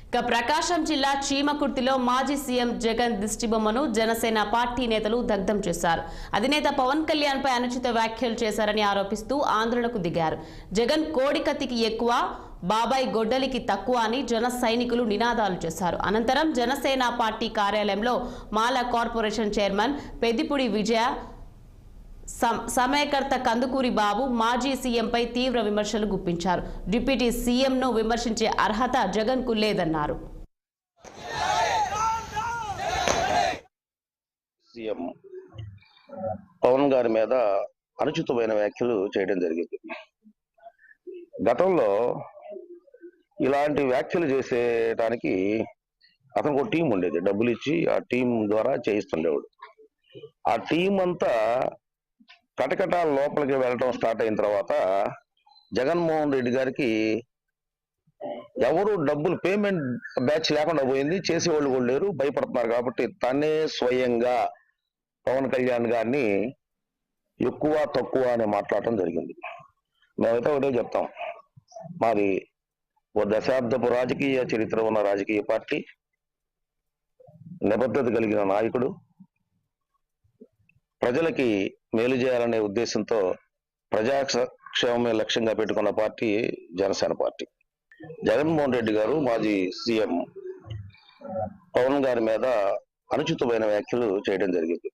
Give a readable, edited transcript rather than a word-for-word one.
ఇక ప్రకాశం జిల్లా చీమకుర్తిలో మాజీ సీఎం జగన్ దిష్టిబొమ్మను జనసేన పార్టీ నేతలు దగ్ధం చేశారు. అధినేత పవన్ కళ్యాణ్ పై అనుచిత వ్యాఖ్యలు చేశారని ఆరోపిస్తూ ఆందోళనకు దిగారు. జగన్ కోడికత్తికి ఎక్కువ, బాబాయ్ గొడ్డలికి తక్కువ అని జన సైనికులు నినాదాలు చేశారు. అనంతరం జనసేన పార్టీ కార్యాలయంలో మాల కార్పొరేషన్ చైర్మన్ పెద్దిపూడి విజయ, సమయకర్త కందుకూరి బాబు మాజీ సీఎంపై తీవ్ర విమర్శలు గుప్పించారు. డిప్యూటీ సీఎంను విమర్శించే అర్హత జగన్ కు లేదన్నారు. సీఎం పవన్ గారి మీద అనుచితమైన వ్యాఖ్యలు చేయడం జరిగింది. గతంలో ఇలాంటి వ్యాఖ్యలు చేసేటానికి అతనికి ఒక టీం ఉండేది. డబ్బులు ఇచ్చి ఆ టీం ద్వారా చేయిస్తుండేవాడు. ఆ టీం అంతా కటకటాల లోపలికి వెళ్ళటం స్టార్ట్ అయిన తర్వాత జగన్మోహన్ రెడ్డి గారికి ఎవరు డబ్బులు పేమెంట్ బ్యాచ్ లేకుండా పోయింది. చేసేవాళ్ళు కూడా లేరు, భయపడుతున్నారు. కాబట్టి తనే స్వయంగా పవన్ కళ్యాణ్ గారిని ఎక్కువ తక్కువ అని మాట్లాడటం జరిగింది. మేమైతే ఒకటే చెప్తాం, మాది ఓ దశాబ్దపు రాజకీయ చరిత్ర ఉన్న రాజకీయ పార్టీ, నిబద్ధత కలిగిన నాయకుడు, ప్రజలకి మేలు చేయాలనే ఉద్దేశంతో ప్రజాక్షేమమే లక్ష్యంగా పెట్టుకున్న పార్టీ జనసేన పార్టీ. జగన్మోహన్ రెడ్డి గారు మాజీ సీఎం పవన్ గారి మీద అనుచితమైన వ్యాఖ్యలు చేయడం జరిగింది.